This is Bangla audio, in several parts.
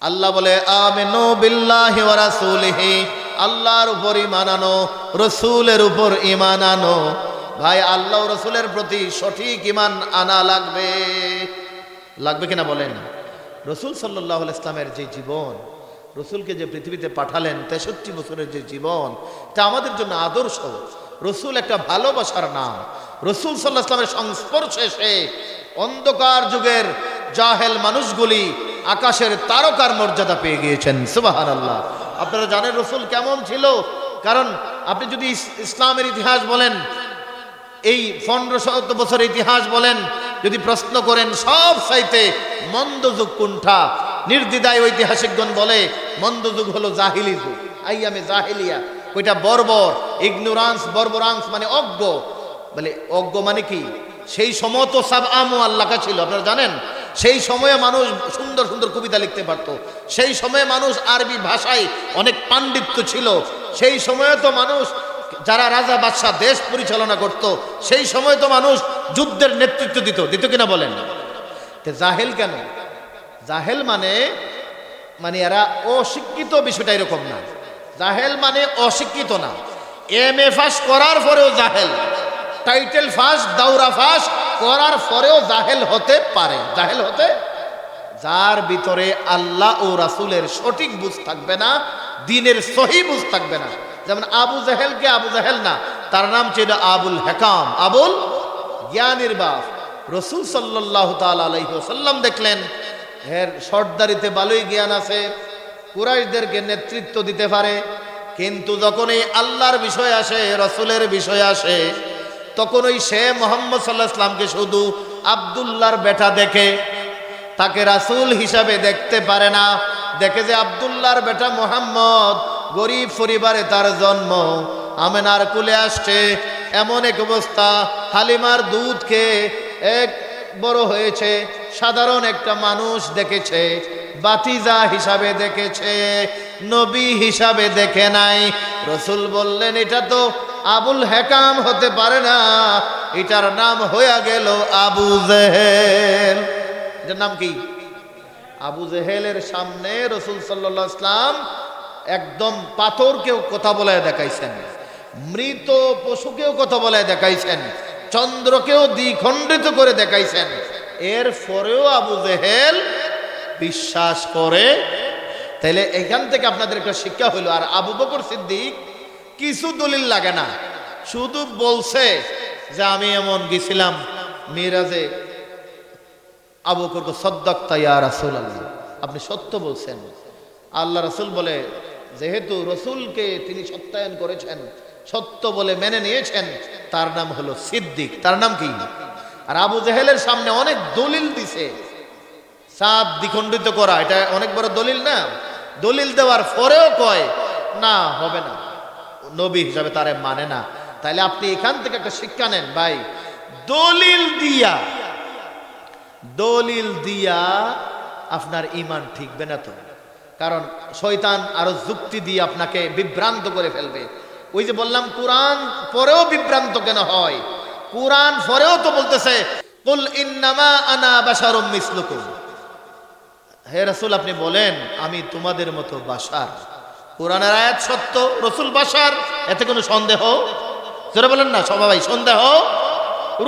আল্লাহ বলে আমিনু বিল্লাহি ওয়া রাসূলিহি, আল্লাহর উপর ঈমান আনো, রাসূলের উপর ঈমান আনো। ভাই আল্লাহ ও রাসূলের প্রতি সঠিক ঈমান আনা লাগবে, লাগবে কিনা বলেন? রাসূল সাল্লাল্লাহু আলাইহি ইসলামের যে জীবন, রাসূলকে যে পৃথিবীতে পাঠালেন 63 বছরের যে জীবন, এটা আমাদের জন্য আদর্শ। রাসূল একটা ভালোবাসার নাম। রাসূল সাল্লাল্লাহু আলাইহি ইসলামের সংস্পর্শে এসে অন্ধকার যুগের জাহেল মানুষগুলি আকাশের তারকার মর্যাদা পেয়ে গিয়েছেন। সুবহানাল্লাহ। আপনারা জানেন রাসূল কেমন ছিল? কারণ আপনি যদি ইসলামের ইতিহাস বলেন, এই 1500 বছরের ইতিহাস বলেন, যদি প্রশ্ন করেন সব চাইতে মন্দ যুগ কোনটা, নির্দ্বিধায় ঐতিহাসিকগণ বলে মন্দ যুগ হলো জাহিলি যুগ, আইয়ামে জাহিলিয়া। ওইটা বর্বর, ইগনোরান্স, বর্বরাংস মানে অজ্ঞ। বলে অজ্ঞ মানে কি? সেই সময় তো সাব আমু আল্লাহকা ছিল, আপনারা জানেন। সেই সময়ে মানুষ সুন্দর সুন্দর কবিতা লিখতে পারত, সেই সময়ে মানুষ আরবি ভাষায় অনেক পাণ্ডিত্য ছিল, সেই সময়ে তো মানুষ যারা রাজা বাদশাহ দেশ পরিচালনা করত, সেই সময় তো মানুষ যুদ্ধের নেতৃত্ব দিত কিনা বলেন? জাহেল কেন? জাহেল মানে এরা অশিক্ষিত, বিষয়টা এরকম না। জাহেল মানে অশিক্ষিত না, MA পাস করার পরেও জাহেল, টাইটেল ফাঁস, দাওরা ফাঁস করার পরেও জাহেল হতে পারে। জাহেল হতে, যার ভিতরে আল্লাহ ও রাসূলের সঠিক বুঝ থাকবে না, দ্বীনের সহি বুঝ থাকবে না। যেমন আবু জাহেলকে আবু জাহেল না, তার নাম ছিল আবুল হেকাম, আবুল জ্ঞানীর বাপ। রাসূল সাল্লাল্লাহু তাআলা আলাইহি ওয়াসাল্লাম দেখলেন এর সর্দারিতে ভালোই জ্ঞান আছে, কুরাইশদেরকে নেতৃত্ব দিতে পারে, কিন্তু যখন এই আল্লাহর বিষয় আসে, রাসূলের বিষয় আসে, তখন ওই সে মুহাম্মদ সাল্লাল্লাহু আলাইহি ওয়াসাল্লামকে শুধু আব্দুল্লাহর বেটা দেখে, তাকে রাসূল হিসাবে দেখতে পারে না। দেখে যে আব্দুল্লাহর বেটা মুহাম্মদ, গরিব পরিবারে তার জন্ম, আমেনার কুলে আসছে, এমন এক অবস্থা, হালিমার দুধ খেয়ে এক বড় হয়েছে, সাধারণ একটা মানুষ দেখেছে, বাতিজা হিসাবে দেখেছে, নবী হিসাবে দেখে নাই। রাসূল বললেন এটা তো আবুল হেকাম হতে পারে না, এটার নাম হয়ে গেল আবু জেহেল। এটার নাম কি? আবু জেহেলের সামনে রাসূল সাল্লাল্লাহু আলাইহি ওয়াসাল্লাম একদম পাথরকেও কথা বলে দেখাইছেন, মৃত পশুকেও কথা বলে দেখাইছেন, চন্দ্রকেও দ্বিখণ্ডিত করে দেখাইছেন। এর পরেও আবু জেহেল বিশ্বাস করে। তাইলে এখান থেকে আপনাদের একটা শিক্ষা হইল। আর আবু বকর সিদ্দিক কিছু দলিল লাগে না, শুধু বলছে যে আমি এমন গেছিলাম মিরাজে, আবু বকর সাদ্দাক্তা ইয়া রাসূলুল্লাহ, আপনি সত্য বলছেন। আল্লাহ রাসূল বলে যেহেতু রাসূলকে তিনি সত্যায়ন করেছেন, সত্য বলে মেনে নিয়েছেন, তার নাম হলো সিদ্দিক। তার নাম কি? আর আবু জেহেলের সামনে অনেক দলিল দিছে, সাত দ্বিখণ্ডিত করা, এটা অনেক বড় দলিল না? দলিল দেওয়ার পরেও কয় না, হবে না, নবী হিসাবে তারে মানে না। তাইলে আপনি এখান থেকে একটা শিক্ষা নেন ভাই, দলিল দিয়া আপনার ঈমান ঠিকবে না তো। কারণ শয়তান আরো যুক্তি দিয়ে আপনাকে বিভ্রান্ত করে ফেলবে। ওই যে বললাম কোরআন পরেও বিভ্রান্ত কেন হয়? কোরআন পরেও তো বলতেছে কুল ইন্নামা আনা বাশারুম মিসলুকুম, হে রাসূল আপনি বলেন আমি তোমাদের মতো বাশার। কোরআনের আয়াত সত্য, রাসূল বাশার, এতে কোনো সন্দেহ? যারা বলেন না সবাই সন্দেহ?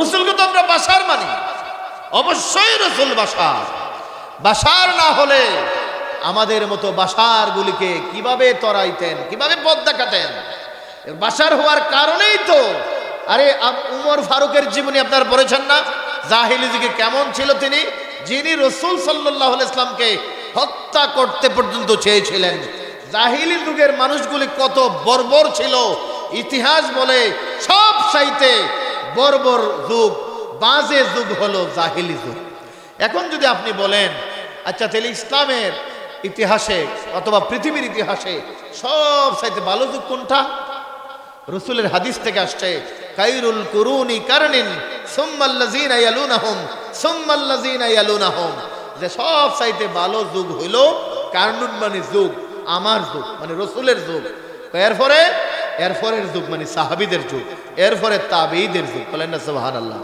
রাসূলকে তো আমরা বাশার মানি, অবশ্যই রাসূল বাশার। বাশার না হলে আমাদের মতো বাশার গুলিকে কিভাবে তরাইতেন, কিভাবে পথ দেখাতেন? বাশার হওয়ার কারণেই তো, আরে উমর ফারুকের জীবনী আপনারা পড়েছেন না? জাহিলি যুগে কেমন ছিল তিনি, যিনি রাসূল সাল্লাল্লাহু আলাইহি ওয়াসাল্লামকে হত্যা করতে পর্যন্ত চেয়েছিলেন। জাহিলি যুগের মানুষগুলি কত বর্বর ছিল, ইতিহাস বলে সব চাইতে বর্বর যুগ, বাজে যুগ হলো জাহিলি যুগ। এখন যদি আপনি বলেন আচ্ছা তাহলে ইসলামের ইতিহাসে অথবা পৃথিবীর ইতিহাসে সব চাইতে ভালো যুগ কোনটা? রাসূলের হাদিস থেকে আসছে খায়রুল কুরুনি কারনিন সুম্মাল্লাযিনা ইয়ালুনাহুম সুম্মাল্লাযিনা ইয়ালুনাহুম, যে সব চাইতে ভালো যুগ হইল কারনুন মানে যুগ, আমার যুগ মানে রাসূলের যুগ, এরপরের যুগ মানে সাহাবীদের যুগ, এরপরে তাবেঈদের যুগ। বলেন না সুবহানাল্লাহ।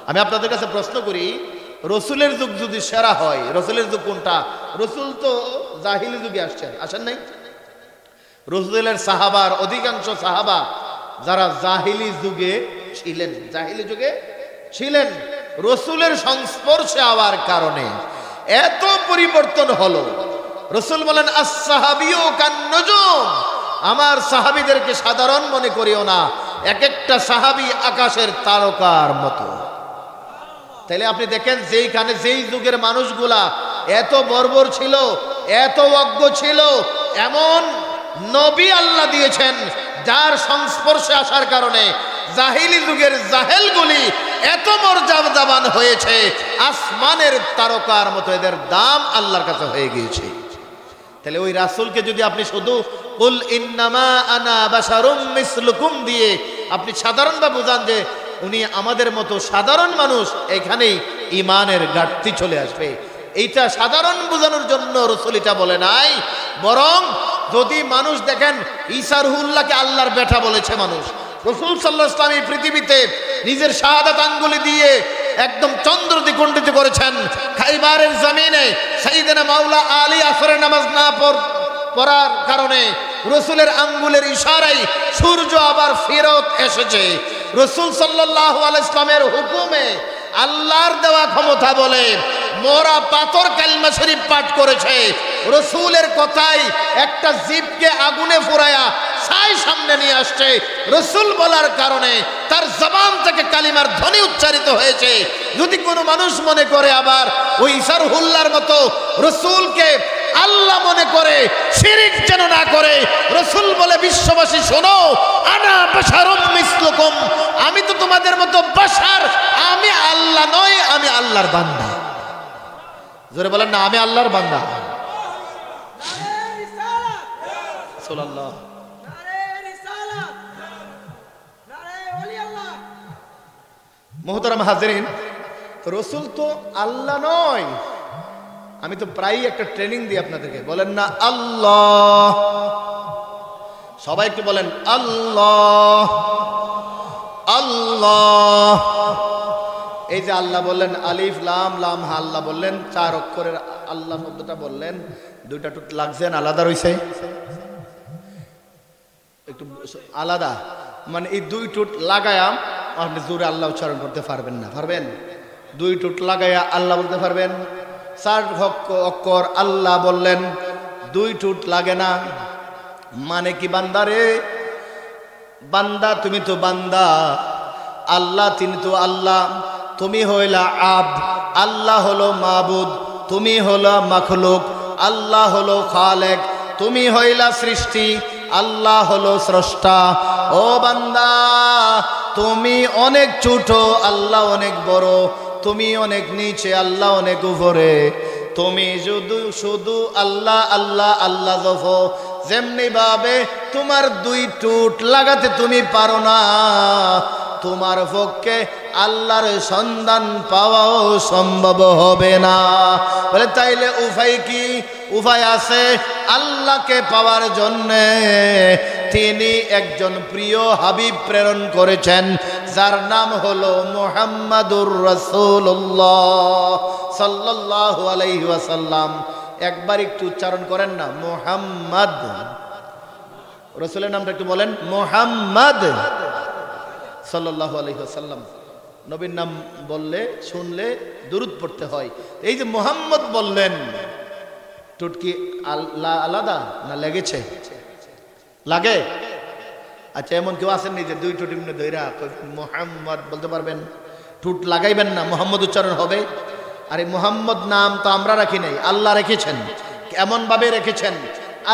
আমি আপনাদের কাছে প্রশ্ন করি, রসুলের যুগ যদি সেরা হয়, রসুলের যুগ কোনটা? রসুল তো জাহিলি যুগে আসেন নাই। রসুলের সাহাবার অধিকাংশ সাহাবা যারা জাহিলি যুগে ছিলেন, রসুলের সংস্পর্শে আওয়ার কারণে এত পরিবর্তন হলো। রসুল বলেন আস-সাহাবিয়ু কান-নুজুম, আমার সাহাবীদেরকে সাধারণ মনে করিও না, এক একটা সাহাবী আকাশের তারকার মতো। তাহলে আপনি দেখেন যেইখানে যেই যুগের মানুষগুলা এত বর্বর ছিল, এত অজ্ঞ ছিল, এমন নবী আল্লাহ দিয়েছেন যার সংস্পর্শে আসার কারণে জাহিলি যুগের জাহেলগুলি এত মর্যাদাবান হয়েছে, আসমানের তারকার মতো এদের দাম আল্লাহর কাছে হয়ে গিয়েছে। তাহলে ওই রাসূলকে যদি আপনি শুধু কুল ইন্নামা আনা বাশারুম মিসলুকুম দিয়ে আপনি সাধারণভাবে বুঝান যে উনি আমাদের মতো সাধারণ মানুষ, এখানেই ইমানের ঘাটতি চলে আসবে। এইটা সাধারণ বোঝানোর জন্য রাসূল এটা বলে নাই, বরং যদি মানুষ দেখেন ঈসা রুহুল্লাহকে আল্লাহর বেটা বলেছে মানুষ, রাসূল সাল্লাল্লাহু আলাইহি ওয়াসাল্লাম পৃথিবীতে নিজের শাহাদাত আঙ্গুলি দিয়ে একদম চন্দ্র দ্বিখণ্ডিত করেছেন। খাইবারের জমিনে সাইয়েদনা মাওলা আলী আসরের নামাজ না পড়ার কারণে রাসূলের আঙ্গুলের ইশারায় সূর্য আবার ফেরত এসেছে। রাসূল সাল্লাল্লাহু আলাইহি ওয়াসাল্লামের হুকুমে আল্লাহর দেওয়া ক্ষমতা বলে মোরা পাথর কালিমা শরীফ পাঠ করেছে। রাসূলের কথাই একটা জীবকে আগুনে পোড়ায়া ছাই সামনে নিয়ে আসছে। রাসূল বলার কারণে তার জবান থেকে কালিমার ধ্বনি উচ্চারিত হয়েছে। যদি কোনো মানুষ মনে করে আবার ওই ঈসা রুহুল্লাহর মতো রাসূলকে আল্লাহ মনে করে, শিরিক যেন না করে, রাসূল বলে বিশ্ববাসী শোনো, আনা বাশারুম মিসলুকুম, আমি তো তোমাদের মতো বাশার, আমি আল্লাহ নই, আমি আল্লাহর বান্দা। জোরে বলেন না, আমি আল্লাহর বান্দা। সুবহানাল্লাহ। মুহতারাম হাজিরিন, রাসূল তো আল্লাহ নয়। আমি তো প্রায়ই একটা ট্রেনিং দিই আপনাদেরকে, বলেন না আল্লাহ, সবাই একটু বলেন আল্লাহ আল্লাহ। এই যে আল্লাহ বললেন, আলিফ লাম লাম হা, আল্লাহ বললেন, 4 অক্ষরের আল্লাহ শব্দটা বললেন, দুইটা টুট লাগছেন, আলাদা রইছে, একটু আলাদা, মানে এই 2 টুট লাগায়া আপনি জোরে আল্লাহ উচ্চারণ করতে পারবেন না, পারবেন? 2 টুট লাগায়া আল্লাহ বলতে পারবেন? 4 অক্ষর আল্লাহ বললেন, 2 টুট লাগে না। মানে কি বান্দারে, বান্দা তুমি তো বান্দা, আল্লাহ তিনি তো আল্লাহ, তুমি হইলা আব্দ, আল্লাহ হলো মাবুদ, তুমি হলো মাখলুক, আল্লাহ হলো খালেক, তুমি হইলা সৃষ্টি, আল্লাহ হলো স্রষ্টা। ও বান্দা, তুমি অনেক ছোট, আল্লাহ অনেক বড়, তুমি অনেক নিচে, আল্লাহ অনেক উপরে। তুমি শুধু আল্লাহ আল্লাহ আল্লাহ জপো, যেমনি ভাবে তোমার 2 টুট লাগাতে তুমি পারো না, তোমার পক্ষে আল্লাহর সন্ধান পাওয়াও সম্ভব হবে না। বলে তাইলে উপায় কি? উপায় আছে আল্লাহকে পাওয়ার জন্যে। তিনি একজন প্রিয় হাবিব প্রেরণ করেছেন, যার নাম হলো মুহাম্মাদুর রাসূলুল্লাহ সাল্লাল্লাহু আলাইহি ওয়াসাল্লাম। একবার একটু উচ্চারণ করেন না, মুহাম্মদ। রাসূলের নামটা একটু বলেন, মুহাম্মদ সাল্লাল্লাহু আলাইহি ওয়াসাল্লাম। নবীর নাম বললে, শুনলে দুরূদ পড়তে হয়। এই যে মুহাম্মদ বললেন, টুটকি আলাদা না লেগেছে? লাগে? আচ্ছা, এমন কেউ আছেন যে 2 টুট এমনি ধইরা মুহাম্মদ বলতে পারবেন? টুট লাগাইবেন না, মুহাম্মদ উচ্চারণ হবে। আরে মুহাম্মদ নাম তো আমরা রাখি নাই, আল্লাহ রেখেছেন। এমন ভাবে রেখেছেন,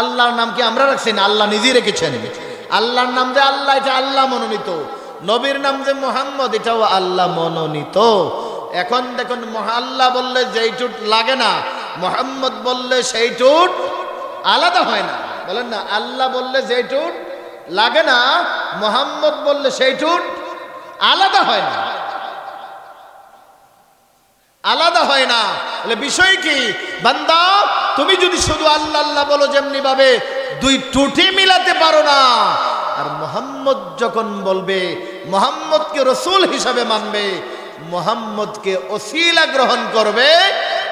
আল্লাহর নাম কি আমরা রাখছি না, আল্লাহ নিজেই রেখেছেন। আল্লাহর নাম যে আল্লাহ, এটা আল্লাহ মনোনীত। নবীর নাম যে মুহাম্মদ, এটাও আল্লাহ মনোনীত। এখন দেখুন, আল্লাহ বললে যেই টুট লাগে না, মুহাম্মদ বললে সেই টুট আলাদা হয় না। বলেন না, আল্লাহ বললে যেই টুট লাগে না, মুহাম্মদ বললে সেই টুট আলাদা হয় না, আলাদা হয় না। বলে বিষয় কি? বান্দা, তুমি যদি শুধু আল্লাহ আল্লাহ বলো, যেমনি ভাবে 2 টুটি মিলাতে পারো না, আর মুহাম্মদ যখন বলবে, মুহাম্মদকে রাসূল হিসাবে মানবে, মুহাম্মদকে ওসিলা গ্রহণ করবে,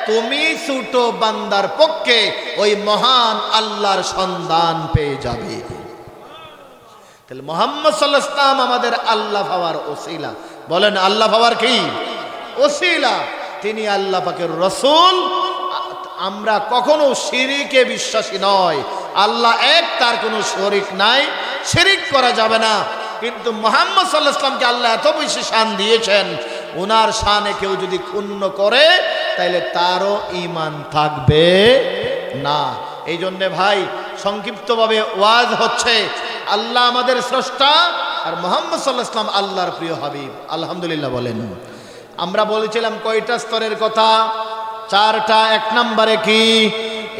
তুমি ছোট বান্দার পক্ষে ওই মহান আল্লাহর সন্ধান পেয়ে যাবে। তাহলে মুহাম্মদ সাল্লাল্লাহু আলাইহি ওয়াসাল্লাম আমাদের আল্লাহ পাওয়ার ওসিলা। বলেন আল্লাহ পাওয়ার কি ওসিলা? তিনি আল্লাহ পাকের রাসূল। আমরা কখনো শিরিকে বিশ্বাসী নয়। আল্লাহ এক, তার কোনো শরীক নাই, শিরিক করা যাবে না। কিন্তু মুহাম্মদ সাল্লাল্লাহু আলাইহি ওয়াসাল্লামকে আল্লাহ এত বেশি শান দিয়েছেন, ওনার শানে কেউ যদি ক্ষুণ্ণ করে তাহলে তারও ঈমান থাকবে না। এই জন্যে ভাই সংক্ষিপ্তভাবে ওয়াজ হচ্ছে, আল্লাহ আমাদের স্রষ্টা আর মুহাম্মদ সাল্লাল্লাহু আলাইহি ওয়াসাল্লাম আল্লাহর প্রিয় হাবিব। আলহামদুলিল্লাহ বলেন। আমরা বলেছিলাম কয়টা স্তরের কথা? চারটা। এক নম্বরে কি?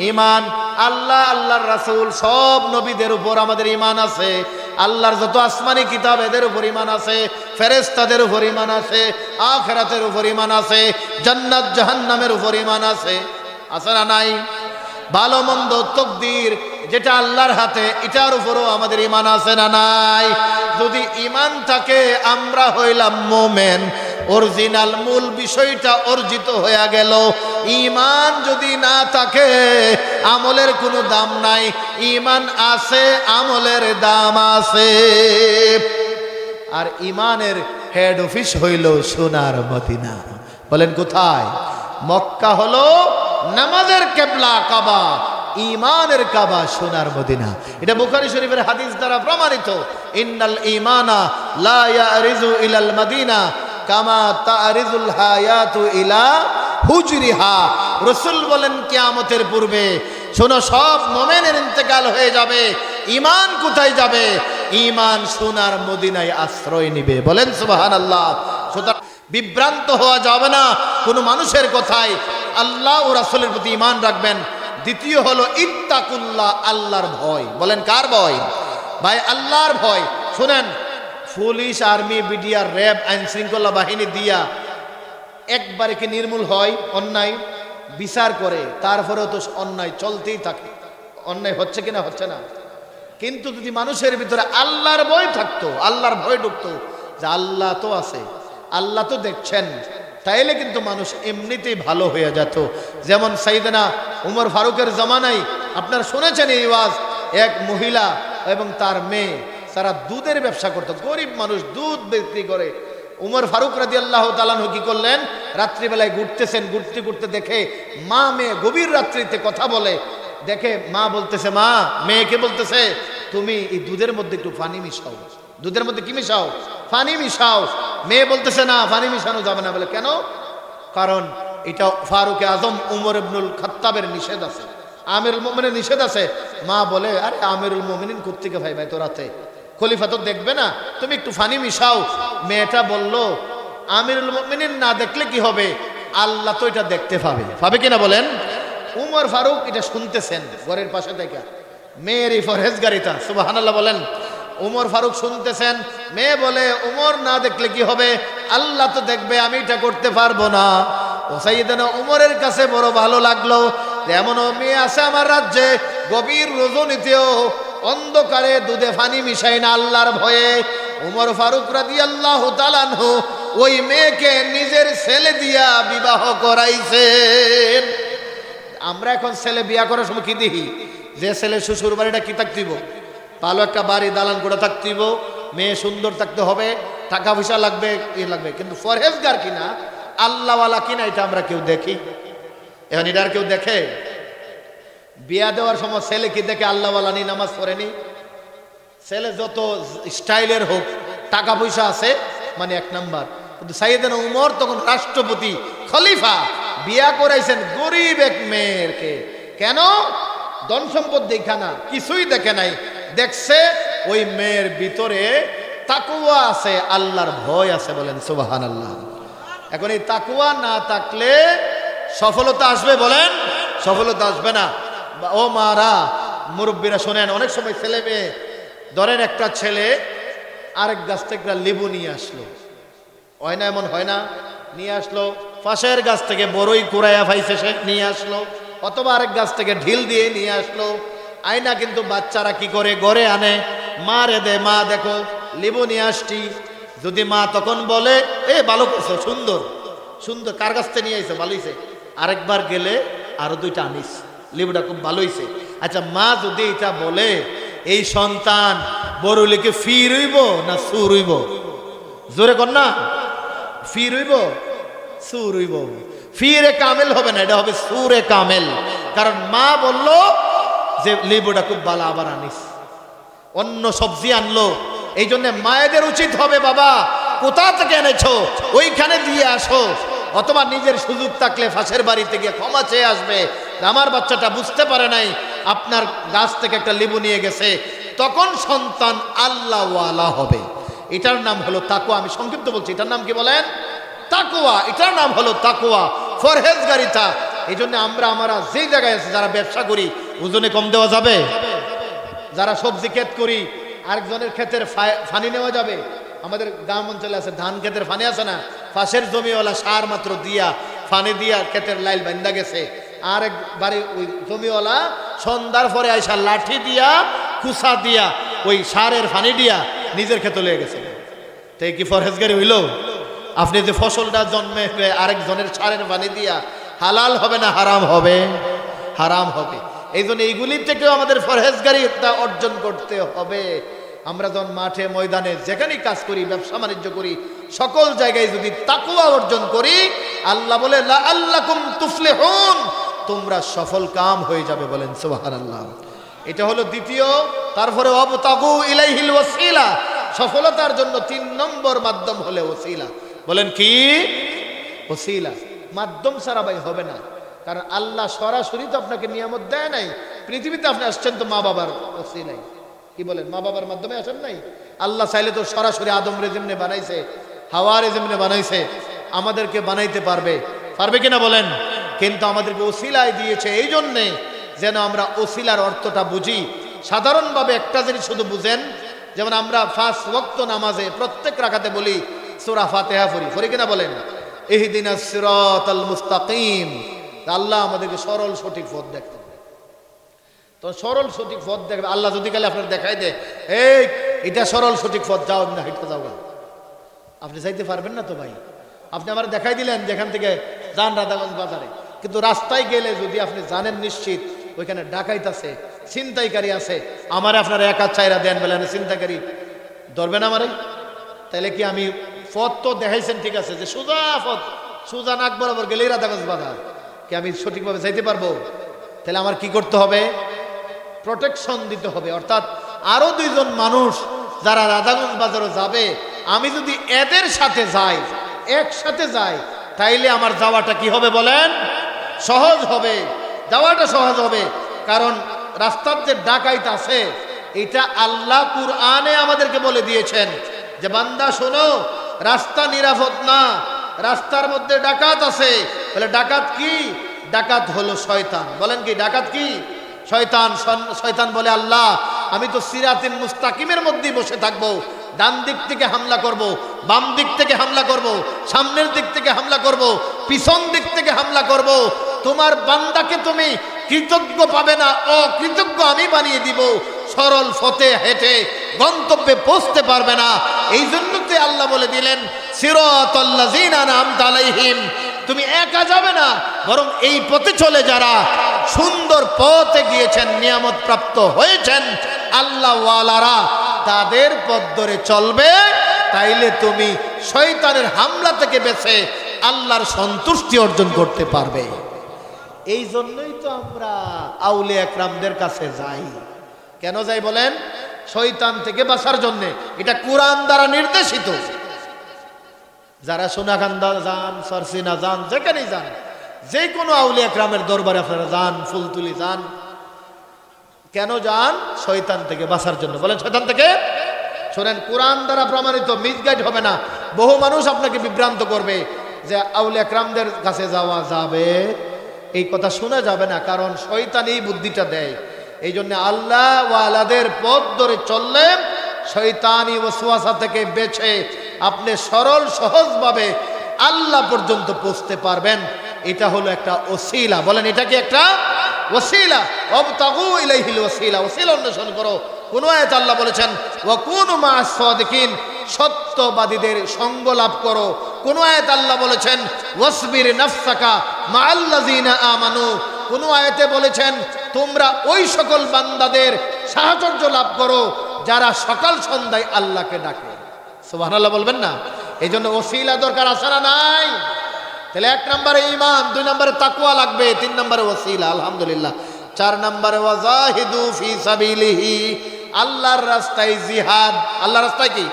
ঈমান। আল্লাহ, আল্লাহর রাসূল, সব নবীদের উপর আমাদের ঈমান আছে। আল্লাহর যত আসমানি কিতাব এদের উপর ঈমান আছে, ফেরেশতাদের উপর ঈমান আছে, আখিরাতের উপর ঈমান আছে, জান্নাত জাহান্নামের উপর ঈমান আছে। আছে না নাই? ভালো মন্দ তাকদীর যেটা আল্লাহর হাতে, এটার উপরও আমাদের ঈমান আছে না নাই? যদি ঈমান থাকে আমরা হইলাম মুমিন। অরিজিনাল মূল বিষয়টা অর্জিত হয়ে গেল। ঈমান যদি না থাকে আমলের কোনো দাম নাই। ঈমান আছে, আমলের দাম আছে। আর ঈমানের হেড অফিস হইল সোনার মদিনা। বলেন কোথায়? মক্কা হলো নামাজের কিবলা কাবা, ঈমানের কাবা সোনার মদিনা। এটা বুখারী শরীফের হাদিস দ্বারা প্রমাণিত। ইন্নাল ঈমানা লা ইয়ারিজু ইলাল মদিনা কামা তারিজুল হায়াতু ইলা হুজরিহা। রাসূল বলেন কিয়ামতের পূর্বে শোনো, সব মুমিনের ইন্তেকাল হয়ে যাবে, ঈমান কোথায় যাবে? ঈমান সোনার মদিনায় আশ্রয় নিবে। বলেন সুবহানাল্লাহ। সুতরাং বিভ্রান্ত হওয়া যাবে না কোনো মানুষের কথায়। আল্লাহ ও রাসূলের প্রতি ঈমান রাখবেন। দ্বিতীয় হলো ইত্তাকুল্লাহ, আল্লাহর ভয়। বলেন কার ভয়? ভাই আল্লাহর ভয়। শুনেন, পুলিশ, আর্মি, বিডিআর, র্যাব, আইন শৃঙ্খলা বাহিনী দিয়া একবারে কি নির্মূল হয় অন্যায়? বিচার করে, তারপরেও তো অন্যায় চলতেই থাকে। অন্যায় হচ্ছে কিনা? হচ্ছে না। কিন্তু যদি মানুষের ভিতরে আল্লাহর ভয় থাকতো, আল্লাহর ভয় ঢুকতো যে আল্লাহ তো আছে, আল্লাহ তো দেখছেন, তাইলে কিন্তু মানুষ এমনিতেই ভালো হয়ে যেত। যেমন সাইয়েদনা উমর ফারুকের জামানায় আপনারা শুনেছেন এই ওয়াজ, এক মহিলা এবং তার মেয়ে তারা দুধের ব্যবসা করতো। গরিব মানুষ, দুধ বিক্রি করে। উমর ফারুক রাদিয়াল্লাহু তাআলা আনহু কি করলেন? রাত্রিবেলায় ঘুরতেছেন, ঘুরতে ঘুরতে দেখে মা মেয়ে গভীর রাত্রিতে কথা বলে। দেখে মা বলতেছে, মা মেয়েকে বলতেছে, তুমি এই দুধের মধ্যে একটু পানি মিশাও। দুধের মধ্যে কি মিশাও? পানি মিশাও। মেয়ে বলতেছে, না, পানি মিশানো যাবে না। বলে কেন? কারণ এটা ফারুক আজম উমর ইবনুল খাত্তাবের নিষেধ আছে, আমিরুল মুমিনের নিষেধ আছে। মা বলে, আরে আমিরুল মুমিনিন কোত্থেকে ভাই ভাই তোরাতে, খলিফা তো দেখবে না, তুমি একটু পানি মিশাও। মেয়েটা বলল, আমিরুল মুমিনিন না দেখলে কি হবে? আল্লাহ তো এটা দেখতে পাবে। পাবে কিনা বলেন? উমর ফারুক এটা শুনতেছেন ঘরের পাশে থেকে, মেয়ের এই ফরহেজগারিতা। সুবহানাল্লাহ বলেন। উমর ফারুক শুনতেছেন, মেয়ে বলে, উমর না দেখলে কি হবে? আল্লাহ তো দেখবে, আমি এটা করতে পারবো না। ও সাইয়েদনা উমরের কাছে বড় ভালো লাগলো, এমনও মেয়ে আছে আমার রাজ্যে, গভীর রজনীতেও অন্ধকারে দুধে পানি মিশাই না আল্লাহর ভয়ে। উমর ফারুক রাদিয়াল্লাহু তাআলা আনহু ওই মেয়েকে নিজের ছেলে দিয়া বিবাহ করাইছেন। আমরা এখন ছেলে বিয়া করার সময় কি দেখি? যে ছেলে শ্বশুর বাড়িটা কি থাকতিব, ভালো একটা বাড়ি দালান করে থাকতিব, মেয়ে সুন্দর থাকতে হবে, টাকা পয়সা লাগবে, এ লাগবে। কিন্তু ফরহেজগার কিনা, আল্লাহওয়ালা কিনা, এটা আমরা কেউ দেখি? এখন এটা আর কেউ দেখে? বিয়া দেওয়ার সময় ছেলে কি দেখে? আল্লাহওয়ালা নি, নামাজ পড়েনি। ছেলে যত স্টাইলের হোক, টাকা পয়সা আছে, মানে এক নাম্বার। কিন্তু সাইয়েদনা উমর তখন রাষ্ট্রপতি, খলিফা, বিয়া করাইছেন গরিব এক মেয়েকে। কেন? ধন সম্পদ দেখা না, কিছুই দেখে নাই। দেখছে ওই মেয়ের ভিতরে তাকওয়া আছে, আল্লাহর ভয় আছে। বলেন সুবহানাল্লাহ। এখন এই তাকওয়া না থাকলে সফলতা আসবে? বলেন সফলতা আসবে না। ও মারা, মুরব্বীরা শোনেন, অনেক সময় ছেলে মেয়ে, ধরেন একটা ছেলে আরেক গাছ থেকে লেবু নিয়ে আসলো, হয় না? এমন হয় না? নিয়ে আসলো, পাশের গাছ থেকে বড়ই কুড়াইয়া ফাইছে সে নিয়ে আসলো, অথবা আরেক গাছ থেকে ঢিল দিয়ে নিয়ে আসলো। আয়না কিন্তু বাচ্চারা কি করে? ঘরে আনে, মা রে দে, মা দেখো লেবু নিয়ে আসছি। যদি মা তখন বলে এ ভালো করছো, সুন্দর সুন্দর, কার কাছ থেকে নিয়ে আইছো, ভালো হইছে, আরেকবার গেলে আরো 2টা আনিস, লেবুটা খুব ভালো হইছে। আচ্ছা মা যদি এটা বলে এই সন্তান বড় লিখে ফি রইব না সু রইব? জোরে কর না, ফি রইব সু রইব? ফিরে কামেল হবে না, এটা হবে সুরে কামেল। কারণ মা বলল যে লেবুটা খুব ভালো, আবার আনিস, অন্য সবজি আনলো। এই জন্য মায়েদের উচিত হবে বাবা কোথা থেকে এনেছো ওইখানে দিয়ে আসো, অথবা নিজের সুযোগ থাকলে ফাঁসের বাড়িতে গিয়ে ক্ষমা চেয়ে আসবে। আমার বাচ্চাটা বুঝতে পারে নাই আপনার গাছ থেকে একটা লেবু নিয়ে গেছে, তখন সন্তান আল্লাহওয়ালা হবে। এটার নাম হলো তাকওয়া। আমি সংক্ষিপ্ত বলছি, এটার নাম কি বলেন? তাকওয়া। এটার নাম হলো তাকওয়া, ফরহেজগারিতা। এই জন্য আমরা যেই জায়গায় আছে, যারা ব্যবসা করি ওজনে কম দেওয়া যাবে, যারা সবজি ক্ষেত করি আরেকজনের ক্ষেতের ফানি নেওয়া যাবে। আমাদের গ্রাম অঞ্চলে আছে ধান ক্ষেতের ফানি আছে না, পাশের জমিওয়ালা সার মাত্র দিয়া ফানি দিয়া ক্ষেতের লাইল বান্ধা গেছে, আর এক বাড়ি ওই জমিওয়ালা সন্ধ্যার পরে আইসা লাঠি দিয়া কুসা দিয়া ওই সারের ফানি দিয়া নিজের ক্ষেতে লয়ে গেছে। তো কি ফরহেজগারি হইল? আপনি যে ফসলটা জন্মে আরেকজনের সারের পানি দিয়া, হালাল হবে না হারাম হবে? হারাম হবে। এই জন্য এইগুলি থেকেও আমাদের ফরহেজগারিতা অর্জন করতে হবে। আমরা যখন মাঠে ময়দানে যেখানেই কাজ করি, ব্যবসা বাণিজ্য করি, সকল জায়গায় যদি তাকওয়া অর্জন করি, আল্লাহ বলে লাআল্লাকুম তুফলিহুন, তোমরা সফল কাম হয়ে যাবে। বলেন সুবহানাল্লাহ। এটা হলো দ্বিতীয়। তারপরে ওয়াবতাগু ইলাইহিল ওয়াসিলা, সফলতার জন্য 3 নম্বর মাধ্যম হলে ওসিলা। বলেন কি? ওসিলা। মাধ্যম ছাড়া ভাই হবে না। কারণ আল্লাহ সরাসরি তো আপনাকে নিয়ামত দেয় নাই, পৃথিবীতে আপনি আসছেন তো মা বাবার ওসিলাই। কি বলেন? মা বাবার মাধ্যমে আসেন নাই? আল্লাহ চাইলে তো সরাসরি আদম রে যেমনে বানাইছে, হাওয়া রে যেমনে বানাইছে, আমাদেরকে বানাইতে পারবে। পারবে কিনা বলেন? কিন্তু আমাদেরকে ওসিলাই দিয়েছে এই জন্যে যেন আমরা ওসিলার অর্থটা বুঝি। সাধারণভাবে একটা জিনিস শুধু বুঝেন, যেমন আমরা 5 ওয়াক্ত নামাজে প্রত্যেক রাকাতে বলি সূরা ফাতিহা পড়ি কিনা বলেন? ইহদিনাস সিরাতাল মুস্তাকিম। আল্লাহ আমাদেরকে সরল সঠিক পথ দেখাবে। তো সরল সঠিক পথ দেখবে আল্লাহ যদি কালে আপনার দেখাই দেয়, এই এটা সরল সঠিক পথ, যাও না হেঁটে যাও, আপনি চাইতে পারবেন না তো ভাই। আপনি আমার দেখাই দিলেন যেখান থেকে যান রাধাগঞ্জ বাজারে, কিন্তু রাস্তায় গেলে যদি আপনি জানেন নিশ্চিত ওইখানে ডাকাইত আছে, ছিনতাইকারী আছে, আমারে আপনারা 1 হাত চাইরা দেন, বলেন ছিনতাইকারী ধরবেন আমারে? তাইলে কি আমি পথ তো দেখাইছেন ঠিক আছে, যে সোজা পথ, সোজা নাক বরাবর গেলেই রাধাগঞ্জ বাজার, কি আমি সঠিকভাবে যাইতে পারবো? তাহলে আমার কি করতে হবে? প্রোটেকশন দিতে হবে। অর্থাৎ আরো 2 জন মানুষ যারা রাধাগঞ্জ বাজারে যাবে, আমি যদি এদের সাথে যাই, একসাথে যাই, তাইলে আমার যাওয়াটা কি হবে বলেন? সহজ হবে, যাওয়াটা সহজ হবে। কারণ রাস্তার যে ডাকাইত আছে, এটা আল্লাহ কুরআনে আমাদেরকে বলে দিয়েছেন যে বান্দা শোনো, রাস্তা নিরাপদ না, রাস্তার মধ্যে ডাকাত আছে। বলে ডাকাত কি? ডাকাত হলো শয়তান। বলেন কি ডাকাত কি? শয়তান। শয়তান বলে আল্লাহ আমি তো সিরাতিন মুস্তাকিমের মধ্যেই বসে থাকবো, ডান দিক থেকে হামলা করব, বাম দিক থেকে হামলা করব, সামনের দিক থেকে হামলা করব, পিছন দিক থেকে হামলা করব। তোমার বান্দাকে তুমি কৃতজ্ঞ পাবে না, অকৃতজ্ঞ আমি বানিয়ে দিব, সরল পথে হেঁটে গন্তব্যে পৌঁছতে পারবে না। এই জন্য তো আল্লাহ বলে দিলেন সিরাতাল্লাযিনা আনআমতা আলাইহিম, তুমি একা যাবে না, বরং এই পথে চলে যারা সুন্দর পথে গিয়েছেন, নিয়ামত প্রাপ্ত হয়েছেন আল্লাহ ওয়ালারা, তাদের পথ ধরে চলবে। তাইলে তুমি শয়তানের হামলা থেকে বেঁচে আল্লাহর সন্তুষ্টি অর্জন করতে পারবে। এই জন্যই তো আমরা আউলিয়া একরামদের কাছে যাই। কেন যাই বলেন? শয়তান থেকে বাঁচার জন্য। এটা কুরআন দ্বারা নির্দেশিত। যারা সোনাকান্দা যান, সরসিনা যান, যেখানেই যান, যে কোনো আউলিয়া একরামের দরবারে আপনারা যান, ফুলতুলি যান, কেন যান? শয়তান থেকে বাঁচার জন্য। বলেন শয়তান থেকে। শোনেন, কোরআন দ্বারা প্রমাণিত, মিসগাইড হবে না। বহু মানুষ আপনাকে বিভ্রান্ত করবে যে আউলিয়া একরামদের কাছে যাওয়া যাবে, এই কথা শোনা যাবে না, কারণ শয়তান এই বুদ্ধিটা দেয়। এই জন্য আল্লাহ ওয়ালাদের পথ ধরে চললে শয়তানি ওয়াসওয়াসা থেকে বেঁচে আপনি সরল সহজভাবে আল্লাহ পর্যন্ত পৌঁছতে পারবেন। এটা হলো একটা ওসিলা। বলেন এটা কি একটা ওসিলা? ওয়াবতাগু ইলাইহিল ওসিলা, ওসিলা অন্বেষণ করো। কোন আয়াতে আল্লাহ বলেছেন ওয়া কুনু মা'আস সাদিকিন, সত্যবাদীদের সঙ্গ লাভ করো। কোন আয়াত আল্লাহ বলেছেন ওয়াসবির নাফসাকা মাআল্লাযিনা আমানু, কোন আয়াতে বলেছেন তোমরা ওই সকল বান্দাদের সাহচর্য লাভ করো যারা সকাল সন্ধ্যায় আল্লাহকে ডাকে। সুবহানাল্লাহ বলবেন না? এই জন্য ওসিলা দরকার আছে না নাই? তাহলে 1 নম্বরে ঈমান, 2 নম্বরে তাকওয়া লাগবে, 3 নম্বরে ওসিলা, আলহামদুলিল্লাহ। 4 নম্বরে ওয়াজাহিদু ফি সাবিলিহি, আল্লাহর রাস্তায় জিহাদ। আল্লাহর রাস্তায় কি?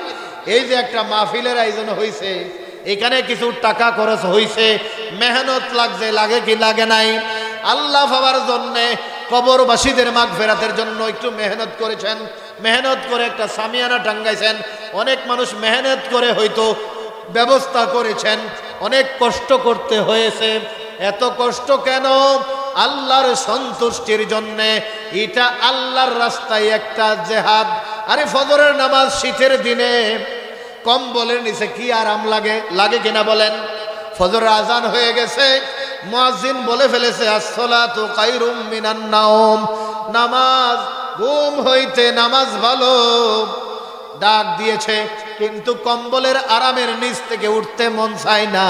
এই যে একটা মাহফিলের আয়োজন হইছে, এখানে কিছু টাকা খরচ হইছে, মেহনত লাগছে, লাগে কি লাগে নাই? আল্লাহ পাওয়ার জন্যে, কবরবাসীদের মাগফিরাতের জন্য একটু মেহনত করেছেন, মেহনত করে একটা সামিয়ানা টাঙ্গাইছেন, অনেক মানুষ মেহনত করে হয়তো ব্যবস্থা করেছেন, অনেক কষ্ট করতে হয়েছে। এত কষ্ট কেন? আল্লাহর সন্তুষ্টির জন্যে। এটা আল্লাহর রাস্তায় একটা জিহাদ। আরে ফজরের নামাজ শীতের দিনে কম্বলের নিচে কি আরাম লাগে, লাগে কিনা বলেন? ফজরের আজান হয়ে গেছে, মুয়াজ্জিন বলে ফেলেছে আসসালাতু খায়রুম মিনান নাওম, নামাজ ঘুম হইতে নামাজ ভালো, ডাক দিয়েছে, কিন্তু কম্বলের আরামের নিচ থেকে উঠতে মন চায় না।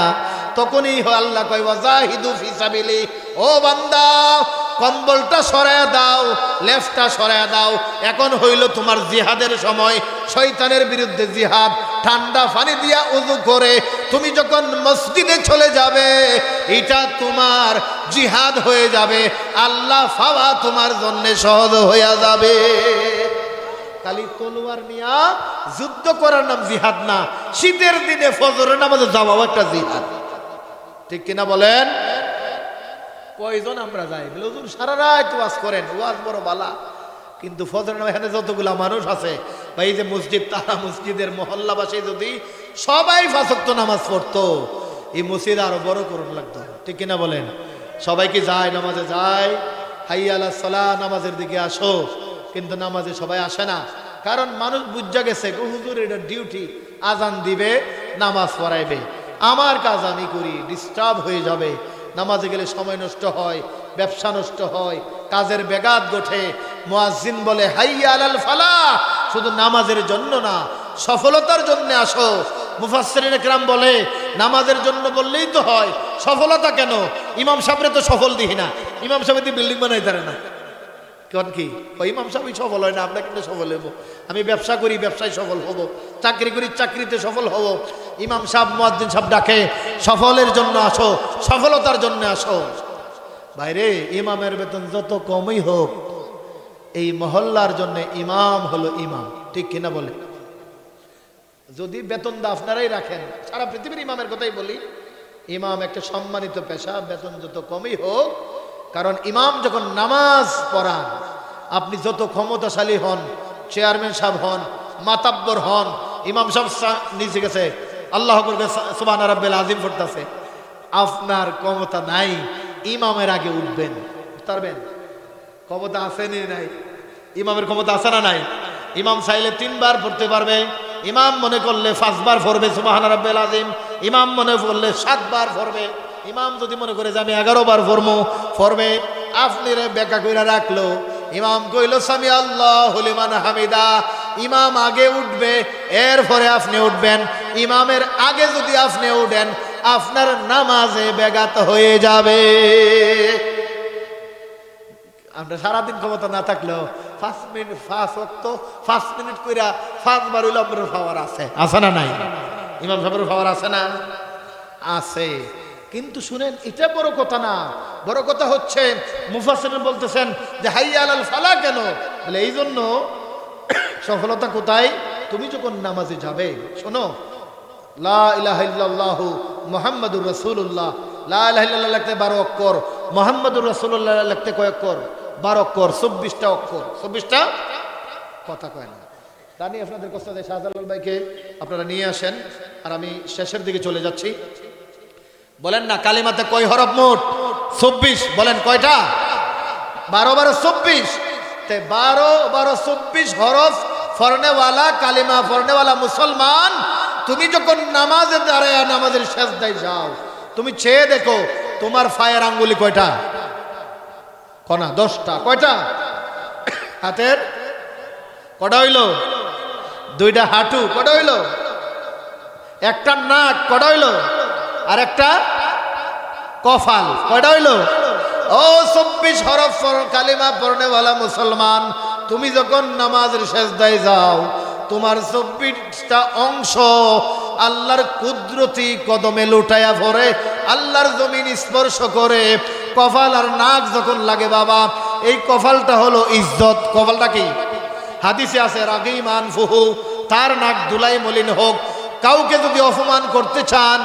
তখনই আল্লাহ কয় ওয়াজাহিদু ফি সাবিলি, ও বান্দা কম্বলটা সরায়া দাও, লেফটা সরায়া দাও, এখন হইল তোমার জিহাদের সময়, শয়তানের বিরুদ্ধে জিহাদ। ঠান্ডা পানি দিয়া উযু করে তুমি যখন মসজিদে চলে যাবে, এটা তোমার জিহাদ হয়ে যাবে, আল্লাহ পাওয়া তোমার জন্য সহজ হয়ে যাবে। খালি তলোয়ার নিয়া যুদ্ধ করার নাম জিহাদ না, শীতের দিনে ফজরের নামাজে যাওয়াও একটা জিহাদ। ঠিক কিনা বলেন? কয়জন আমরা যাই বলে হুজুর সারা রাত ওয়াজ করেন, ওয়াজ বড় বালা, কিন্তু ফজরের নামাজ এখানে যতগুলা মানুষ আছে বা এই যে মসজিদ, তারা মসজিদের মহল্লাবাসী যদি সবাই 5 ওয়াক্ত নামাজ পড়তো, এই মসজিদ আরো বড় করুন লাগতো। ঠিক কিনা বলেন? সবাই কি যায়? নামাজে যায়, হাইয়া আলাস সালাহ, নামাজের দিকে আসো, কিন্তু নামাজে সবাই আসে না। কারণ মানুষ বুঝা গেছে হুজুর এটা ডিউটি, আজান দিবে, নামাজ পড়াইবে, আমার কাজ আমি করি, ডিস্টার্ব হয়ে যাবে, নামাজে গেলে সময় নষ্ট হয়, ব্যবসা নষ্ট হয়, কাজের ব্যাঘাত ঘটে। মুয়াজ্জিন বলে হাইয়া আলাল ফালাহ, শুধু নামাজের জন্য না, সফলতার জন্য আসো। মুফাসসিরিন ইকরাম বলে নামাজের জন্য বললেই তো হয়, সফলতা কেন? ইমাম সাহেবরে তো সফল দিই না, ইমাম সাহেব বিল্ডিং বানাই পারে না, কেন কি? ইমাম সাহেবই সফল হয় না, আমরা কিন্তু সফল হব। আমি ব্যবসা করি, ব্যবসায় সফল হব, চাকরি করি, চাকরিতে সফল হব। ইমাম সাহেব, মুয়াজ্জিন সাহেব ডাকে সফলের জন্য আসো, সফলতার জন্য আসো। বাইরে ইমামের বেতন যত কমই হোক, এই মহল্লার জন্য ইমাম হলো ইমাম। ঠিক কিনা বলে? যদি বেতনটা আপনারাই রাখেন, সারা পৃথিবীর ইমামের কথাই বলি, ইমাম একটা সম্মানিত পেশা, বেতন যত কমই হোক, কারণ ইমাম যখন নামাজ পড়ান, আপনি যত ক্ষমতাশালী হন, চেয়ারম্যান সাহেব হন, মাতাব্বর হন, ইমাম সাহেব নিচে গেছে আল্লাহ সুবহান রাব্বিল আযীম পড়তেছে, আপনার ক্ষমতা নাই, ইমামের আগে উঠবেন, পারবেন? ক্ষমতা আছে নাই? ইমামের ক্ষমতা আছে না নাই? ইমাম চাইলে 3 বার পড়তে পারবে, ইমাম মনে করলে 5 বার পড়বে সুবহান রাব্বিল আযীম, ইমাম মনে করলে 7 বার পড়বে, ইমাম যদি মনে করে যে আমি 11 বার পড়বে, আপনি রে বেকা কইরা রাখলো। ইমাম কইল সামি আল্লাহু লিমান হামিদা, ইমাম আগে উঠবে, এরপরে আপনি উঠবেন। ইমামের আগে যদি আপনি উঠেন, আপনার নামাজে ব্যাঘাত হয়ে যাবে। আমরা সারাদিন ক্ষমতা না থাকলেও 5 মিনিট 5 ওয়াক্ত 5 মিনিট কইরা 5 বার হইল আপনার পাওয়ার আছে, আছে না নাই? ইমাম সাহেবের পাওয়ার আছে না? আছে। কিন্তু শুনেন, এটা বড় কথা না, বড় কথা হচ্ছে মুফাসসিরিন বলতেছেন যে হাইয়া আলাল ফালাহ কেন? বলে এই জন্য সফলতা কোথায়? তুমি যখন নামাজে যাবে, শোনো, লা ইলাহা ইল্লাল্লাহু মুহাম্মাদুর রাসূলুল্লাহ, লা ইলাহা ইল্লাল্লাহ লিখতে 12 অক্ষর, মুহাম্মাদুর রাসূলুল্লাহ লিখতে কয় অক্ষর? 12 অক্ষর, 24টা অক্ষর, 24টা কথা কয় না। জানি আপনাদের কষ্ট দেয়, শাহজালাল ভাইকে আপনারা নিয়ে আসেন, আর আমি শেষের দিকে চলে যাচ্ছি। বলেন না কালিমাতে কয় হরফ মোট? 24। বলেন কয়টা? 12 12 24। তে 12 12 24 হরফ পড়নেওয়ালা, কালিমা পড়নেওয়ালা মুসলমান, তুমি যখন নামাজে দাঁড়ায় নামাজের সেজদায় যাও, তুমি চেয়ে দেখো তোমার পায়ের আঙ্গুলি কয়টা? কনা 10টা। কয়টা? হাতের কটা হইল? 2টা হাঁটু কটা হইল? একটা নাক কয়টা হইলো, আর একটা কফাল কয়টা হইলো? ও 24 হরফ কালিমা পড়নেওয়ালা মুসলমান, তুমি যখন নামাজের সেজদায় যাও, তোমার 24টা অংশ আল্লাহর কুদরতি কদমে লুটায়া পড়ে, আল্লাহর জমিন স্পর্শ করে। কফাল আর নাক যখন লাগে বাবা, এই কফালটা হলো ইজ্জত। কফালটা কি? হাদিসে আছে রাগিমান ফুহু, তার নাক দুলাই মলিন হোক। কাউকে যদি অপমান করতে চান,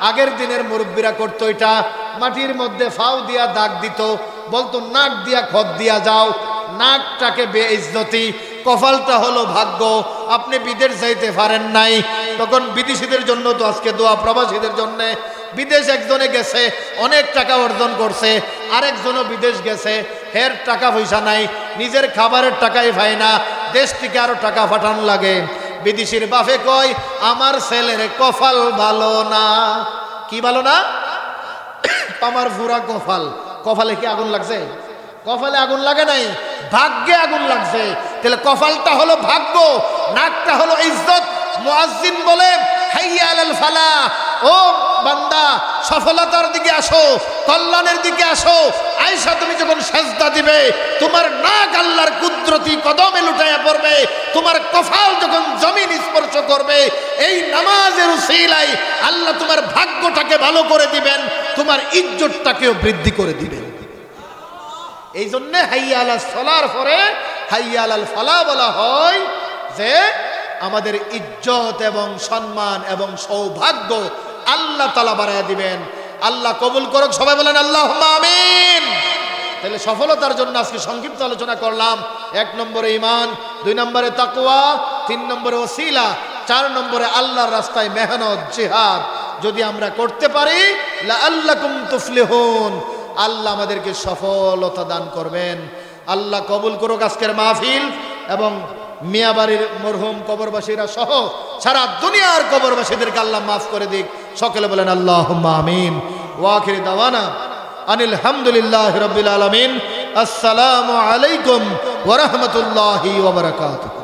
আগের দিনের মুরব্বীরা করতো এটা, মাটির মধ্যে ফাও দিয়া দাগ দিত, বলতো নাক দিয়া খত দিয়া যাও। নাকটাকে বেইজ্জতি, কপালটা হলো ভাগ্য। আপনি বিদেশ যাইতে পারেন নাই, তখন বিদেশিদের জন্য তো আজকে দোয়া, প্রবাসীদের জন্য। বিদেশ একজনে গেছে, অনেক টাকা অর্জন করছে, আরেকজনও বিদেশ গেছে, হের টাকা পয়সা নাই, নিজের খাবারের টাকাই পায় না, দেশ থেকে আরো টাকা পাঠানো লাগে। বিদেশির বাপে কয়, আমার ছেলের কপাল ভালো না। কি ভালো না? আমার পুরা কপাল। কপালে কি আগুন লাগছে? কপালে আগুন লাগে নাই, ভাগ্যে আগুন লাগছে। তাহলে কপালটা হলো ভাগ্য, নাকটা হলো ইজ্জত। মুয়াজ্জিন বলে, হাইয়া আলাল ফালাহ, ও বান্দা সফলতার দিকে আসো, কল্যাণের দিকে আসো। আয়েশা তুমি যখন সেজদা দিবে, তোমার নাক আল্লাহর কুদরতি কদমে লুটাইয়া পড়বে, তোমার কপাল যখন জমিন স্পর্শ করবে, এই নামাজের উসিলায় আল্লাহ তোমার ভাগ্যটাকে ভালো করে দিবেন, তোমার ইজ্জতটাকেও বৃদ্ধি করে দিবেন। এই জন্য হাইয়া আলাল সালার পরে হাইয়া আলাল ফালাহ বলা হয়, যে আমাদের ইজ্জত এবং সম্মান এবং সৌভাগ্য আল্লাহ তাআলা বাড়ায় দিবেন। আল্লাহ কবুল করুক, সবাই বলেন আল্লাহুম্মা আমিন। তাহলে সফলতার জন্য আজকে সংক্ষিপ্ত আলোচনা করলাম। 1 নম্বরে ঈমান, 2 নম্বরে তাকওয়া, 3 নম্বরে ওসিলা, 4 নম্বরে আল্লাহর রাস্তায় মেহনত, জিহাদ যদি আমরা করতে পারি, লাআল্লাকুম তুফলিহুন, আল্লাহ আমাদেরকে সফলতা দান করবেন। আল্লাহ কবুল করুক আজকের মাহফিল, এবং মিয়াবাড়ির মরহুম কবরবাসীরা সহ সারা দুনিয়ার কবরবাসীদেরকে আল্লাহ মাফ করে দিক। সকলে বলেন আল্লাহুম্মা আমিন। ওয়া আখিরু দাওয়ানা আনিল হামদুলিল্লাহি রাব্বিল আলামিন। আসসালামু আলাইকুম ওয়া রাহমাতুল্লাহি ওয়া বারাকাতুহু।